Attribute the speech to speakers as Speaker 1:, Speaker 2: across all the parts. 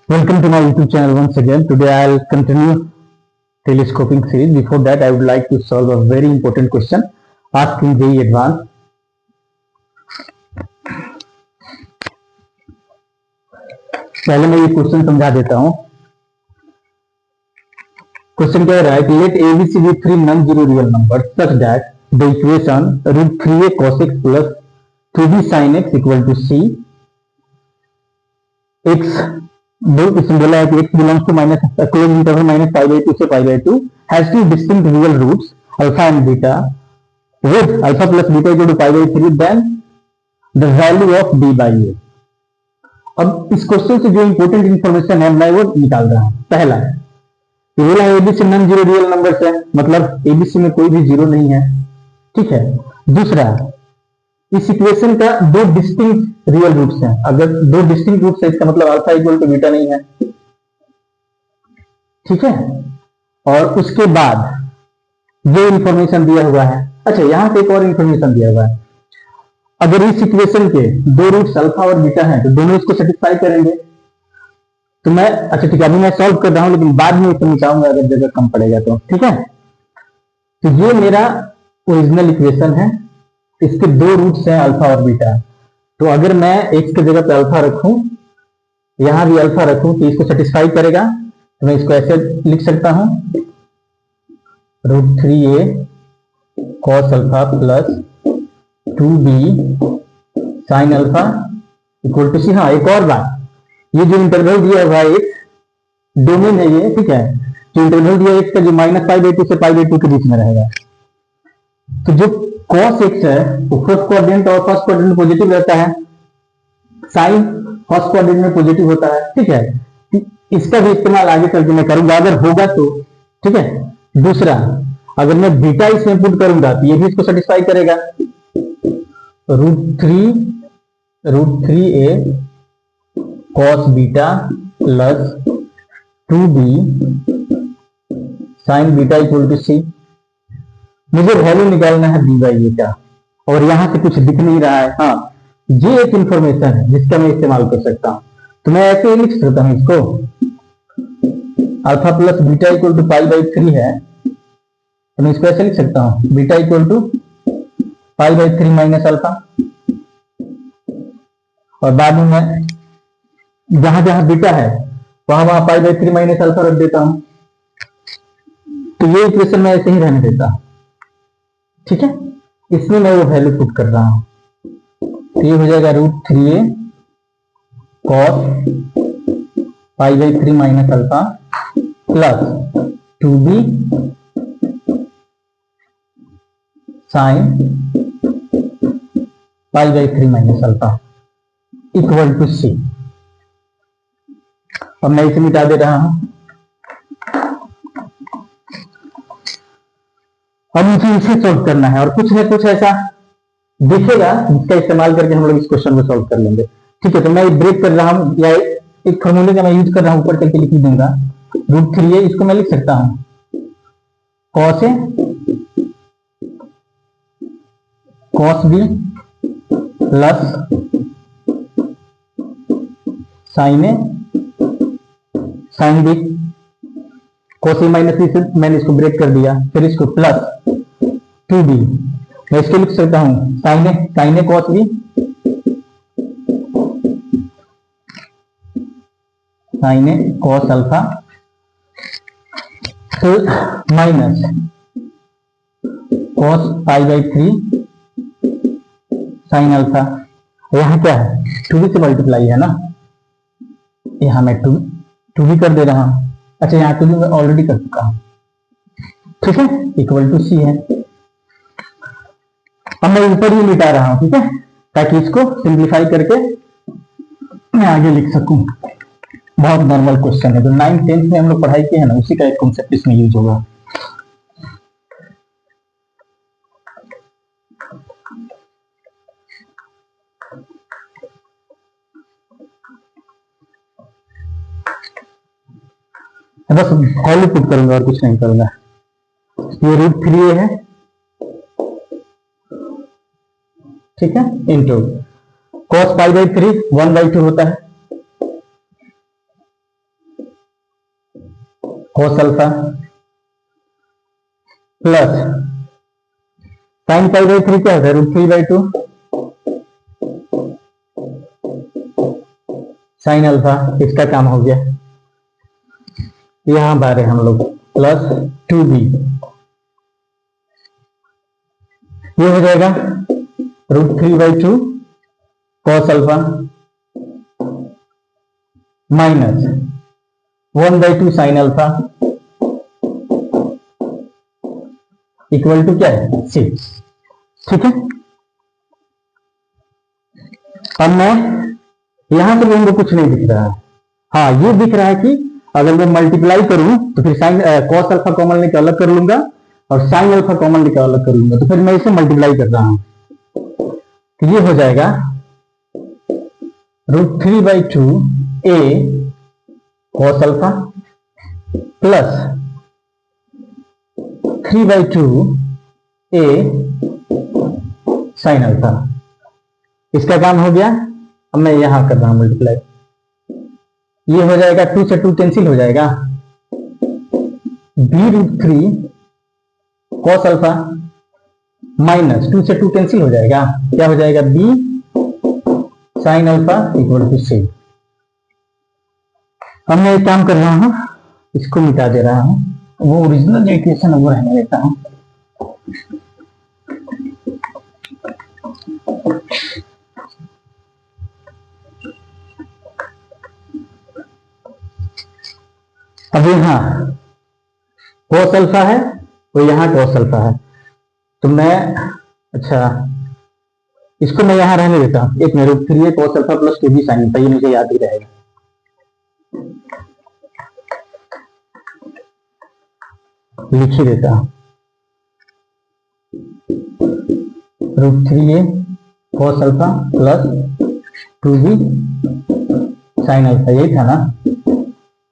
Speaker 1: Welcome to my YouTube channel once again. Today I'll continue telescoping series. Before that, I would like to solve a very important question asked in JEE Advanced. पहले मैं ये question समझा देता हूँ. Question क्या रहा है कि let ABC be three non-zero real numbers such that the equation root 3a cos x plus 2b sin x equal to c. x दो इसमें बोला है कि x belongs to minus closed interval minus pi by 2 से pi by 2 has two distinct real roots alpha and beta with alpha plus beta equal to pi by 3 then the value of b by a. अब इस question से जो important information है मैं वो निकाल रहा हूं. पहला ये बोला है ABC non zero real numbers है, मतलब एबीसी में कोई भी जीरो नहीं है. ठीक है. दूसरा, इस इक्वेशन का दो डिस्टिंक्ट रियल रूट्स हैं. अगर दो डिस्टिंक्ट रूट्स है इसका मतलब अल्फा इक्वल टू बीटा नहीं है. ठीक है. और उसके बाद ये इंफॉर्मेशन दिया हुआ है. अच्छा, यहां पे एक और इंफॉर्मेशन दिया हुआ है. अगर इस इक्वेशन के दो रूट्स अल्फा और बीटा हैं तो दोनों इसको सेटिस्फाई करेंगे. तो मैं अच्छा ठीक है, अभी मैं सॉल्व कर रहा हूं लेकिन बाद में इसको निकालूंगा अगर जगह कम पड़ेगा तो. ठीक है. तो ये मेरा ओरिजिनल इक्वेशन है. इसके दो रूट्स हैं अल्फा और बीटा. तो अगर मैं x की जगह पे अल्फा रखूं, यहां भी अल्फा रखूं तो इसको सेटिस्फाई करेगा. तो मैं इसको ऐसे लिख सकता हूं root 3a cos alpha plus 2b sin alpha equal to C. हाँ, एक और बात, ये जो इंटरवल दिया हुआ है x डोमेन है ये. ठीक है. जो इंटरवल दिया है x का जो माइनस पाई बाई 2 से पाई बाई 2 के बीच में रहेगा. तो जो cos x है वो फर्स्ट क्वाड्रेंट और फर्स्ट क्वाड्रेंट में पॉजिटिव रहता है, साइन फर्स्ट क्वाड्रेंट में पॉजिटिव होता है. ठीक है. इसका भी इस्तेमाल आगे चल के मैं करूंगा अगर होगा तो. ठीक है. दूसरा, अगर मैं बीटा इसमें पुट करूंगा तो ये भी इसको सेटिस्फाई करेगा. Root 3a cos beta plus 2b sin beta equal to c. मुझे वैल्यू निकालना है बी बाई ए का और यहां से कुछ दिख नहीं रहा है. हाँ, ये एक इंफॉर्मेशन है जिसका मैं इस्तेमाल कर सकता हूं. तो मैं ऐसे ही लिख सकता हूं इसको, alpha plus beta equal to pi by 3 है तो मैं इसको ऐसे लिख सकता हूं beta equal to pi by 3 minus alpha. और बाद में मैं जहां जहां बीटा है वहां वहां पाई बाई 3 माइनस अल्फा रख देता हूं. तो ये इक्वेशन मैं ऐसे ही रहने देता हूं. ठीक है. इसमें मैं वो वैल्यू पुट कर रहा हूं. तो ये हो जाएगा root 3a cos pi by 3 minus alpha plus 2b sin pi by 3 minus alpha equal to c. अब मैं इसे मिटा दे रहा हूं. अब मुझे इसे सॉल्व करना है और कुछ न कुछ ऐसा दिखेगा जिसका इस्तेमाल करके हम लोग इस क्वेश्चन को सॉल्व कर लेंगे. ठीक है. तो मैं ब्रेक कर रहा हूं या एक फॉर्मूले का मैं यूज कर रहा हूं, ऊपर करके लिख दूंगा. रूट 3a इसको मैं लिख सकता हूं cos a cos b plus sin a sin b. cos a minus b से मैंने इसको ब्रेक कर दिया. फिर इसको प्लस 2b मैं इसको लिख सकता हूं sin a cos b sin a cos alpha फिर minus cos pi by 3 sin alpha. यहां क्या है 2b से मल्टीप्लाई है ना, यहां मैं 2b कर दे रहा हूं. अच्छा, यहां 2b मैं ऑलरेडी कर चुका हूं. ठीक है. इक्वल टू c है. अब मैं ऊपर ही मिटा रहा हूं. ठीक है, ताकि इसको सिंप्लीफाई करके मैं आगे लिख सकूं. बहुत नॉर्मल क्वेश्चन है जो 9th 10th में हम लोग पढ़ाई किए हैं ना, उसी का एक कॉन्सेप्ट इसमें यूज होगा. बस वैल्यू पुट करूंगा और कुछ नहीं करूंगा. ये रूट 3a है. ठीक है. इंटू cos पाई बाई 3 1/2 होता है cos alpha plus sine pi by 3 क्या होता है, √3/2 साइन अल्फा। इसका काम हो गया। यहां बारे हम लोग प्लस 2b, ये हो जाएगा √3/2 cos alpha minus 1/2 sine alpha equal to क्या है, 6। ठीक है। अब मैं यहां से मुझे कुछ नहीं दिख रहा है। हाँ, ये दिख रहा है कि अगर मैं मल्टीप्लाई करूं तो फिर साइन कॉस अल्फा कॉमन लेकर अलग कर लूंगा और साइन अल्फा कॉमन लेकर अलग कर लूंगा, तो फिर मैं इसे मल्टीप्लाई कर रहा हूं, तो ये हो जाएगा √3/2 a cos alpha plus 3/2 a sine alpha. इसका काम हो गया। अब मैं यहां कर रहा हूं मल्टीप्लाई, ये हो जाएगा 2 से 2 कैंसिल हो जाएगा, b√3 cos अल्फा माइनस 2 से 2 कैंसिल हो जाएगा, क्या हो जाएगा, b sine alpha equal to 6। अब मैं एक काम कर रहा हूं, इसको मिटा दे रहा हूं, वो ओरिजिनल इक्वेशन वो रहने देता हूं। अब यहां cos अल्फा है और यहां cos अल्फा है, तो मैं अच्छा इसको मैं यहां रहने देता हूं। एक मेरे 3 cos alpha plus 2b sine alpha, ये मुझे याद ही रहेगा। लिख ही देता हूं, √3a cos alpha plus 2b sine alpha, यही था ना।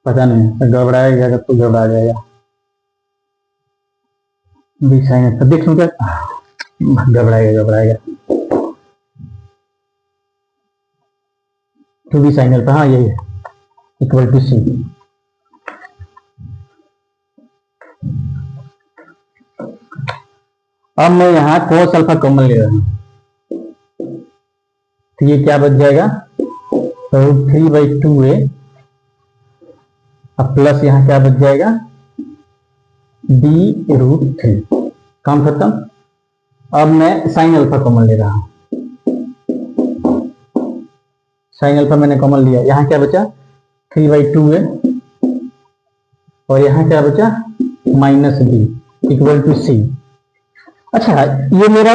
Speaker 1: पता नहीं गड़बड़ाएगा तो गड़बड़ा जाएगा। बी साइन अल्फा देख लूं क्या, घबराएगा 2b साइन अल्फा, हाँ यही है, इक्वल टू c। अब मैं यहां cos अल्फा कॉमन ले रहा हूं, तो ये क्या बच जाएगा, √3/2a अब प्लस यहां क्या बच जाएगा, b√3। काम खत्म। अब मैं साइन अल्फा कॉमन ले रहा हूं, साइन अल्फा मैंने कॉमन लिया, यहां क्या बचा, 3/2a और यहां क्या बचा, minus b equal to c। अच्छा, ये मेरा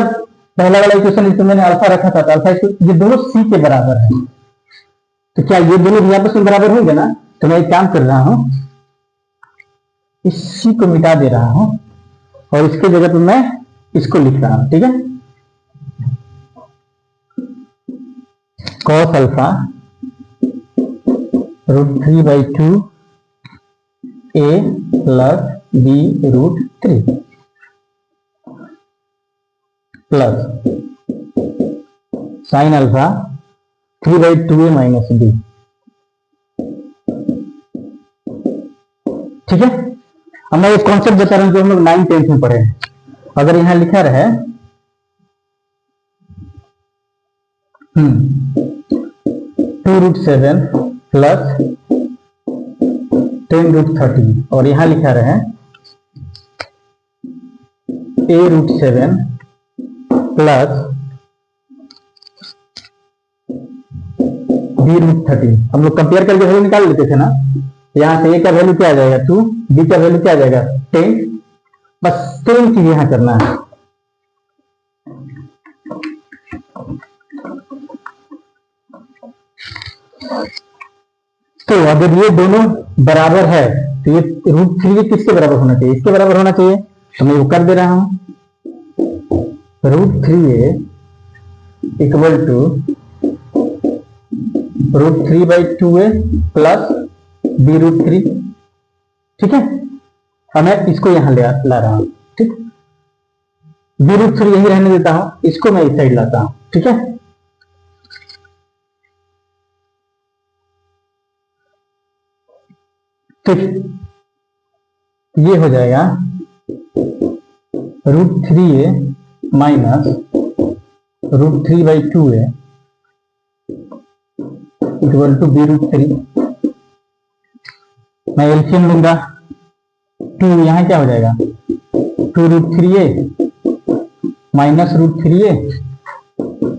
Speaker 1: पहला वाला इक्वेशन, इसमें मैंने अल्फा रखा था, तो अल्फा ये दोनों c के बराबर है, तो क्या ये दोनों भी आपस में बराबर होंगे ना। तो मैं एक काम कर रहा हूं, इस c को मिटा दे रहा हूं और इसके जगह पे मैं इसको लिख रहा हूं। ठीक है, cos alpha √3/2 a plus b√3 plus sine alpha 3/2a minus b। ठीक है। अब मैं एक कॉन्सेप्ट बता रहा हूं जो हम लोग 9th 10th में पढ़े हैं। अगर यहां लिखा रहे 2√7 प्लस 10√13 और यहां लिखा रहे a√7 प्लस b√13, हम लोग कंपेयर करके वैल्यू निकाल लेते थे ना। यहां से a का वैल्यू क्या आ जाएगा 2, b का वैल्यू क्या आ जाएगा 10, बस सेम चीज यहां करना है। तो अगर ये दोनों बराबर है तो ये √3 किसके बराबर होना चाहिए, इसके बराबर होना चाहिए, तो मैं वो कर दे रहा हूं, √3a equal to √3/2a plus b√3। ठीक है, अब मैं इसको यहां ला रहा हूं। ठीक, b√3 यही रहने देता हूं, इसको मैं इस साइड लाता हूं। ठीक है, ठीक, ये हो जाएगा √3a minus √3/2a equal to b√3। मैं एलसीएम लूंगा, 2 यहाँ क्या हो जाएगा 2√3a minus √3a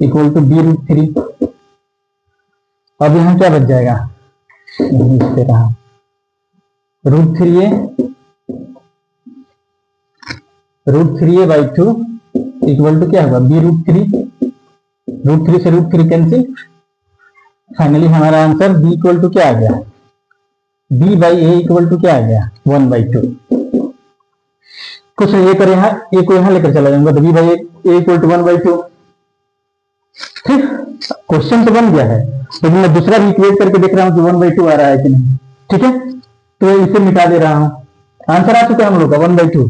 Speaker 1: equal to b√3। अब यहाँ क्या बच जाएगा, इससे रहा √3a/2 इक्वल टू क्या होगा b√3। √3 से √3 कैंसिल, फाइनली हमारा आंसर b इक्वल टू क्या आ गया, b/a इक्वल टू क्या आ गया 1/2। कुछ ये करें यहाँ, a को यहाँ लेकर चला जाऊंगा तो b/a इक्वल टू 1/2। ठीक, क्वेश्चन तो बन गया है, लेकिन मैं दूसरा भी इक्वेट करके देख रहा हूँ कि 1/2 आ रहा है कि नहीं। ठीक है, तो इसे मिटा दे रहा हूँ, आंसर आ चुका है हम लोग का 1/2।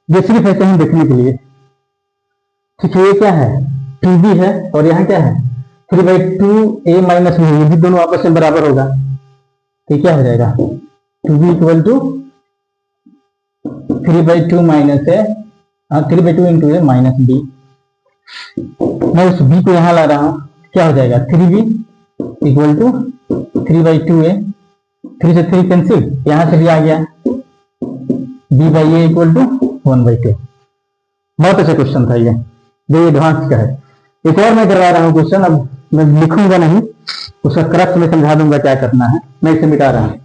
Speaker 1: ये सिर्फ ऐसे ही देखने के लिए। ठीक है, ये क्या है 2b है और यहाँ क्या है 3/2a माइनस b, ये भी दोनों आपस में बराबर होगा, तो क्या हो जाएगा 2b equal to 3/2 minus a, 3/2 into a minus b। मैं उस b को यहाँ ला रहा हूँ, क्या हो जाएगा 3b इक्वल टू 3/2a, 3 से 3 कैंसिल, यहाँ से भी आ गया b/a इक्वल टू 1/2। बहुत अच्छा क्वेश्चन था ये, जो एडवांस का है। एक और मैं करवा रहा हूँ क्वेश्चन, अब मैं लिखूंगा नहीं, उसका क्रक्स में समझा दूंगा क्या करना है। मैं इसे मिटा रहा हूँ।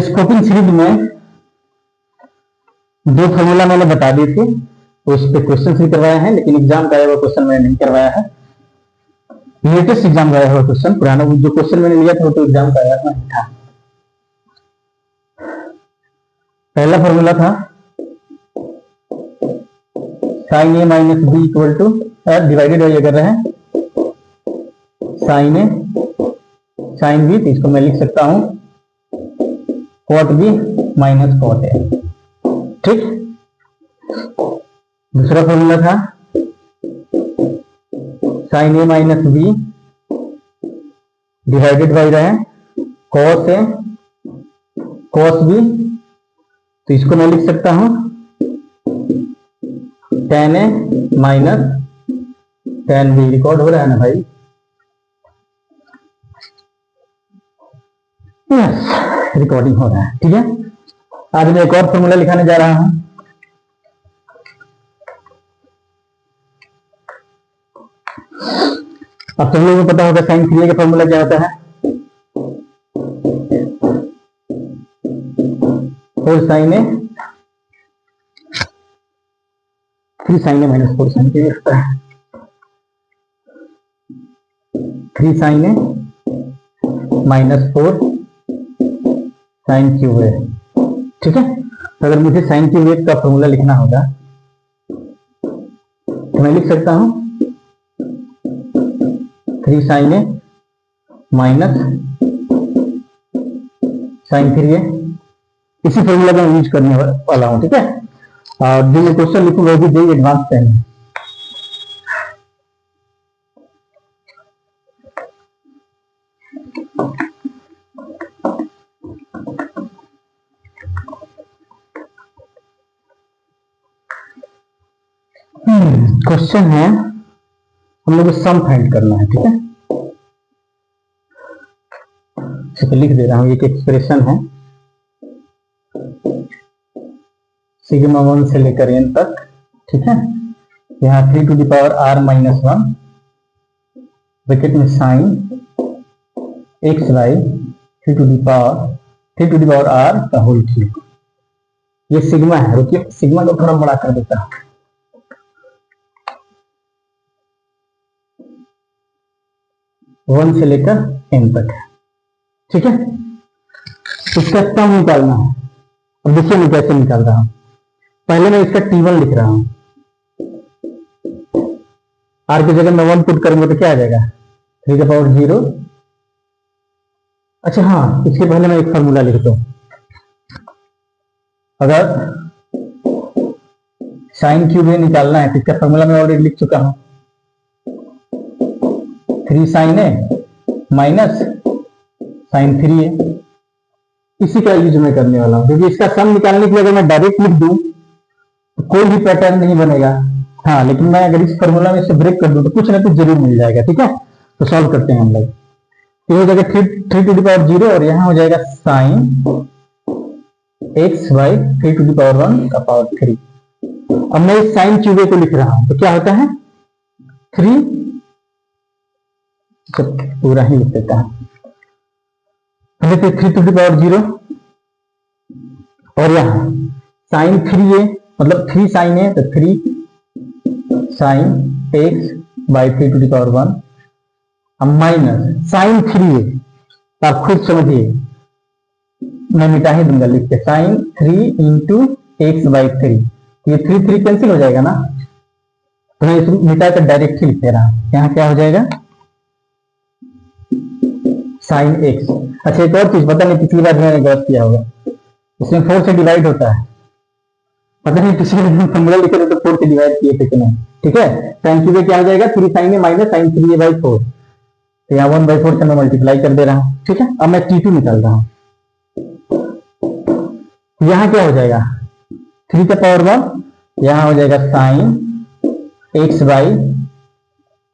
Speaker 1: स्कोपिंग सीरीज में 2 फॉर्मूला मैंने बता दिए थे, उस पे क्वेश्चन भी करवाया है, लेकिन एग्जाम का आया हुआ क्वेश्चन मैंने नहीं करवाया है। लेटेस्ट एग्जाम का आया हुआ क्वेश्चन, पुराना जो क्वेश्चन मैंने लिया था वो तो एग्जाम का आया था। पहला फॉर्मूला था sin a minus b equal to, divided by अगर रहे sin a sin b, तो इसको मैं लिख सकता हूं cot b minus cot a। ठीक, दूसरा फॉर्मूला था sin a minus b divided by रहे cos a cos b, तो इसको मैं लिख सकता हूं tan a minus tan b। Record हो रहा है ना भाई? रिकॉर्डिंग हो रहा है, ठीक है। आज मैं एक और फॉर्मूला लिखाने जा रहा हूं। अब तुम लोगों को पता होगा साइन थीटा का फॉर्मूला क्या होता है, 4 sin a 3 sin a minus 4 sin a होता है, 3 sin a minus 4 sin cube है। ठीक है, तो अगर मुझे sin क्यूब का फॉर्मूला लिखना होगा तो मैं लिख सकता हूं 3 sin a minus sin 3a। इसी फॉर्मूला का यूज करने वाला हूं। ठीक है, और जो मैं क्वेश्चन लिखूंगा वो भी जेईई एडवांस पे है। क्वेश्चन है, हम लोग को सम फाइंड करना है। ठीक है, तो लिख दे रहा हूं, एक एक्सप्रेशन है सिग्मा 1 से लेकर n तक। ठीक है, यहाँ 3 to the power r minus 1 bracket में sine x by 3 to the power r का होल क्यूब। ये सिग्मा है, रुकिए सिग्मा को थोड़ा बड़ा कर देता हूं। वन से लेकर n तक है। ठीक है, इसका सम निकालना है। अब देखिए मैं कैसे निकाल रहा हूं। पहले मैं इसका T1 लिख रहा हूं, R की जगह मैं 1 पुट करूंगा तो क्या आ जाएगा 3 का पावर 0। अच्छा हाँ, इसके पहले मैं एक फॉर्मूला लिख दूं। अगर साइन क्यूब ए निकालना है तो इसका फॉर्मूला मैं ऑलरेडी लिख चुका हूं, 3 sine A minus sine 3a। इसी का यूज मैं करने वाला हूं, क्योंकि इसका सम निकालने के लिए अगर मैं डायरेक्ट लिख दूं तो कोई भी पैटर्न नहीं बनेगा। हाँ, लेकिन मैं अगर इस फॉर्मूला में इसे ब्रेक कर दूं तो कुछ ना कुछ जरूर मिल जाएगा। ठीक है, तो सॉल्व करते हैं हम लोग। ये हो जाएगा 3 टू द पावर 0 और यहाँ हो जाएगा sine x by 3 to the power 1 का पावर 3। अब मैं इस साइन क्यूब को लिख रहा हूं तो क्या होता है 3, जब पूरा ही लिख देता है, 3 टू द पावर 0 और यहाँ साइन 3a मतलब 3 साइन है तो 3 sine x by 3 to the power 1। अब माइनस साइन 3a, आप खुद समझिए, मैं मिटा ही दूंगा लिख के, साइन 3 इंटू एक्स बाई 3। ये 3 कैंसिल हो जाएगा ना, तो मैं इसको मिटा कर डायरेक्ट ही लिख दे रहा हूं। यहाँ क्या हो जाएगा साइन एक्स। अच्छा एक और चीज, पता नहीं पिछली बार मैंने गलत किया होगा, इसमें 4 से डिवाइड होता है। पता नहीं पिछले बार फॉर्मूला लिखे थे तो 4 से डिवाइड किए थे कि नहीं। ठीक है, साइन क्यूब क्या हो जाएगा 3 sine A minus sine 3a by 4। तो यहाँ 1/4 से मैं मल्टीप्लाई कर दे रहा हूँ। ठीक है, अब मैं T2 निकाल रहा हूँ। यहाँ क्या हो जाएगा 3 का पावर 1, यहाँ हो जाएगा sine x by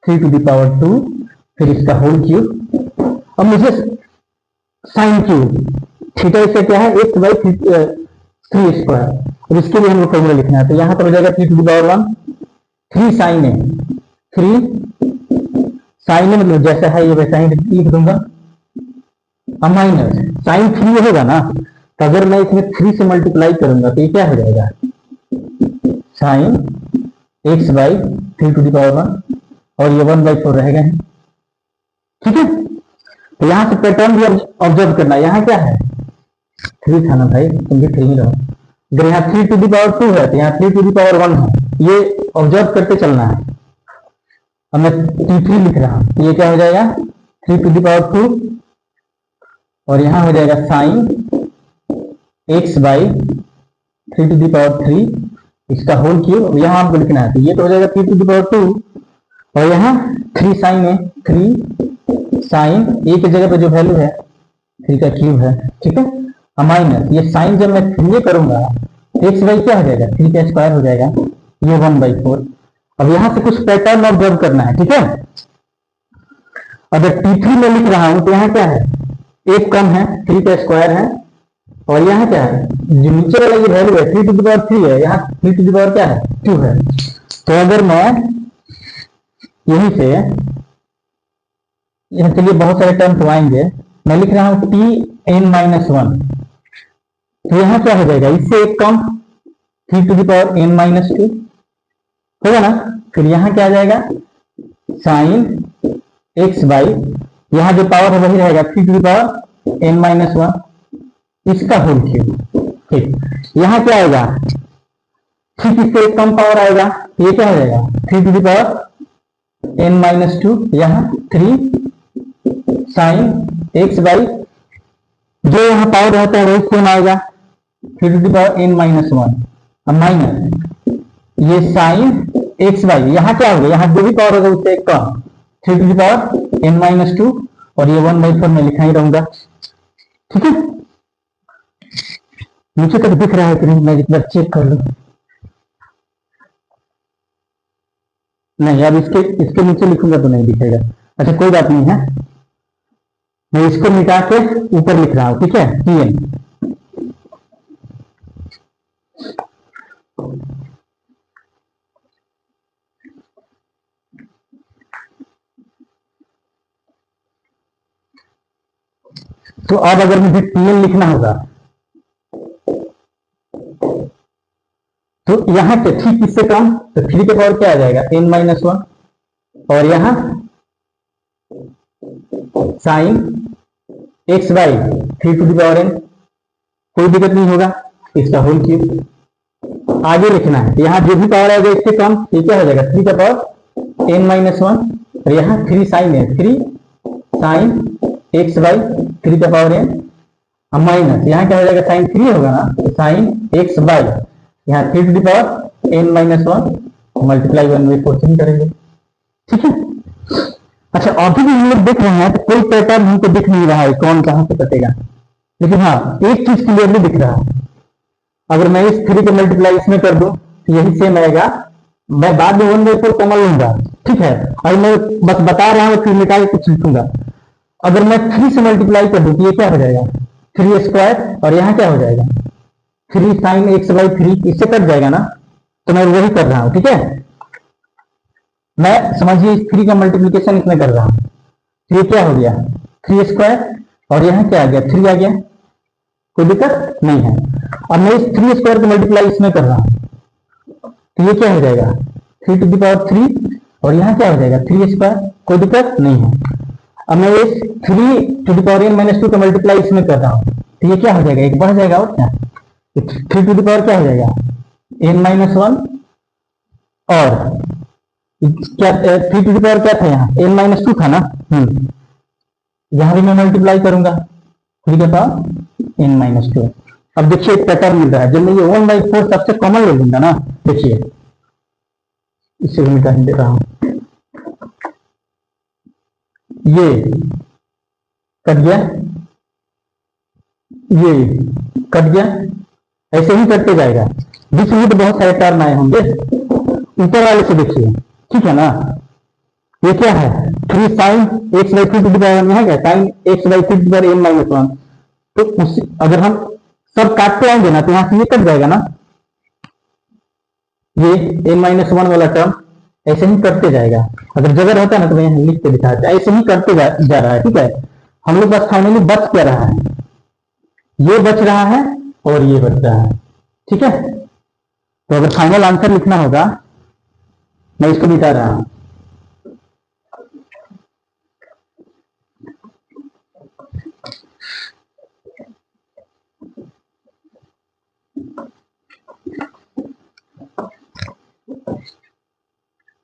Speaker 1: 3 to the power 2, फिर इसका होल क्यूब। अब मुझे साइन क्यूब थीटा इसका क्या है x बाई 3 स्क्वायर, और इसके लिए हमको फॉर्मूला लिखना है। तो यहाँ पर हो जाएगा 3 टू द पावर 1, 3 साइन है, 3 साइन है मतलब जैसा है ये वैसा ही लिख दूंगा। अब माइनस साइन 3 होगा ना, तो अगर मैं इसमें 3 से मल्टीप्लाई करूंगा तो ये क्या हो जाएगा sine x by 3 to the power 1 और ये 1/4 रहेगा। ठीक है, तो यहां से पैटर्न भी ऑब्जर्व करना है। यहाँ क्या है 3 था ना भाई, तुम भी 3 ही रहो। अगर यहाँ 3 टू द पावर 2 है तो यहाँ 3 टू द पावर 1 है, ये ऑब्जर्व करते चलना है। अब मैं T3 लिख रहा हूं, तो ये क्या हो जाएगा 3 टू द पावर 2 और यहाँ हो जाएगा sine x by 3 to the power 3, इसका होल क्यूब। यहाँ आपको लिखना है, तो ये तो हो जाएगा 3 टू द पावर 2 और यहाँ 3 साइन है, 3 साइन ए की जगह पे जो वैल्यू है 3 का क्यूब है। ठीक है, अब माइनस ये साइन जब मैं 3 करूंगा x बाई क्या हो जाएगा 3 का स्क्वायर हो जाएगा, ये 1/4। अब यहां से कुछ पैटर्न ऑब्जर्व करना है। ठीक है, अगर T3 में लिख रहा हूं तो यहाँ क्या है एक कम है, 3 का स्क्वायर है, और यहाँ क्या है जो नीचे वाला ये वैल्यू है 3 टू द पावर 3 है, यहाँ 3 टू द पावर क्या है 2 है। तो अगर मैं यहीं से यहाँ चलिए बहुत सारे टर्म्स आएंगे, मैं लिख रहा हूं Tn-1, तो यहाँ क्या हो जाएगा इससे एक कम 3 टू द पावर n-2 होगा ना। फिर यहाँ क्या आ जाएगा साइन x बाई, यहाँ जो पावर है वही रहेगा 3 टू द पावर n-1, इसका होल क्यूब। ठीक, यहाँ क्या आएगा ठीक इससे एक कम पावर आएगा, ये क्या हो जाएगा 3 टू द पावर n-2, यहाँ 3 साइन x बाई, जो यहाँ पावर रहता है वही सेम आएगा 3 टू द पावर n-1। अब माइनस ये साइन x बाई, यहाँ क्या होगा यहाँ जो भी पावर होगा उससे एक कम 3 टू द पावर n-2 और ये 1/4 में लिखा ही रहूंगा। ठीक है, नीचे तक दिख रहा है कि नहीं, मैं एक बार चेक कर लूं। नहीं, अब इसके नीचे लिखूंगा तो नहीं दिखेगा। अच्छा कोई बात नहीं है, मैं इसको मिटा के ऊपर लिख रहा हूं। ठीक है, Tn तो अब अगर मुझे Tn लिखना होगा तो यहां से ठीक इससे कम, तो 3 के पावर क्या आ जाएगा n-1 और यहां sine x by 3 to the power n, कोई दिक्कत नहीं होगा। इसका होल क्यूब आगे लिखना है, यहाँ जो भी पावर आएगा इससे कम, ये क्या हो जाएगा 3 का पावर n-1, और यहाँ 3 साइन है, 3 साइन x बाई 3 का पावर n, माइनस यहाँ क्या हो जाएगा साइन 3 होगा ना, तो साइन x बाई यहाँ 3 to the power n-1 multiply 1/4 करेंगे। ठीक है। अच्छा अभी भी हम लोग देख रहे हैं तो कोई पैटर्न हमको दिख नहीं रहा है कौन कहां से कटेगा, लेकिन हाँ एक चीज क्लियरली दिख रहा है, अगर मैं इस 3 को मल्टीप्लाई इसमें कर दूं तो यही सेम आएगा, मैं बाद में 1/4 कॉमन लूंगा। ठीक है, और मैं बस बता रहा हूँ फिर निकाल के कुछ लिखूंगा। अगर मैं 3 से मल्टीप्लाई कर दूं तो ये क्या हो जाएगा 3 स्क्वायर, और यहाँ क्या हो जाएगा 3 साइन x बाई 3, इससे कट जाएगा ना, तो मैं वही कर रहा हूँ। ठीक है, मैं समझिए 3 का मल्टीप्लीकेशन इसमें कर रहा हूँ, तो ये क्या हो गया 3 स्क्वायर, और यहाँ क्या आ गया 3 आ गया, कोई दिक्कत नहीं है। अब मैं इस 3 स्क्वायर को मल्टीप्लाई इसमें कर रहा हूँ, तो ये क्या हो जाएगा 3 टू द पावर 3, और यहाँ क्या हो जाएगा 3 स्क्वायर, कोई दिक्कत नहीं है। अब मैं इस 3 टू द पावर n-2 का मल्टीप्लाई इसमें कर रहा हूँ, तो ये क्या हो जाएगा एक बढ़ जाएगा, और क्या 3 टू द पावर क्या हो जाएगा n-1, और क्या 3 टू द पावर क्या था यहाँ n-2 था ना, यहाँ भी मैं मल्टीप्लाई करूंगा 3 का पावर n-2। अब देखिए एक पैटर्न मिल रहा है, जब मैं ये 1/4 सबसे कॉमन ले लूंगा ना, देखिए इसे भी मिटा दे रहा हूं, ये कट गया, ये कट गया, ऐसे ही करते जाएगा। बीच में तो बहुत सारे टर्म आए होंगे, ऊपर वाले से देखिए। ठीक है ना, ये क्या है 3 sine x by 3 to the power है क्या sine x by 3 to the power n-1, तो अगर हम सब काटते आएंगे ना तो यहाँ से ये कट जाएगा ना, ये n-1 वाला टर्म ऐसे ही करते जाएगा। अगर जगह रहता है ना तो मैं यहाँ लिख के दिखाता, ऐसे ही करते जा रहा है। ठीक है, हम लोग बस फाइनली बच क्या रहा है, ये बच रहा है और ये बच रहा है। ठीक है, तो अगर फाइनल आंसर लिखना होगा, मैं इसको मिटा रहा हूं,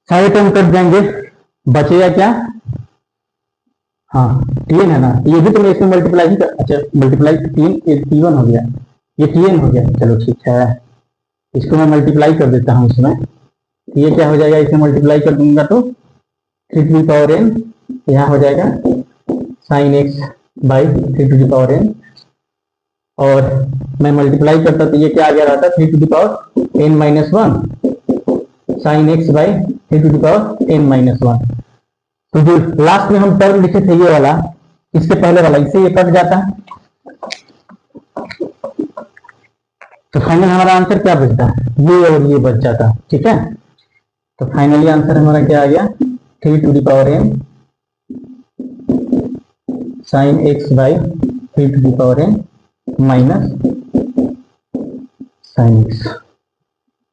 Speaker 1: सारे टर्म कट जाएंगे, बचेगा क्या, हाँ tn है ना, ये भी तो मैं इसमें मल्टीप्लाई ही कर, अच्छा मल्टीप्लाई 3 t1 हो गया, ये tn हो गया, चलो ठीक है, इसको मैं मल्टीप्लाई कर देता हूँ इसमें, ये क्या हो जाएगा, इसे मल्टीप्लाई कर दूंगा तो 3 टू द पावर n, यहाँ हो जाएगा sine x by 3 to the power n, और मैं मल्टीप्लाई करता तो ये क्या आ गया रहता 3 to the power n-1 sine x by 3 to the power n-1। तो जो लास्ट में हम टर्म लिखे थे ये वाला, इससे पहले वाला, इससे ये कट जाता, तो फाइनल हमारा आंसर क्या बचता है, ये और ये बच जाता। ठीक है, तो फाइनली आंसर हमारा क्या आ गया 3 to the power n sine x by 3 to the power n minus sine x।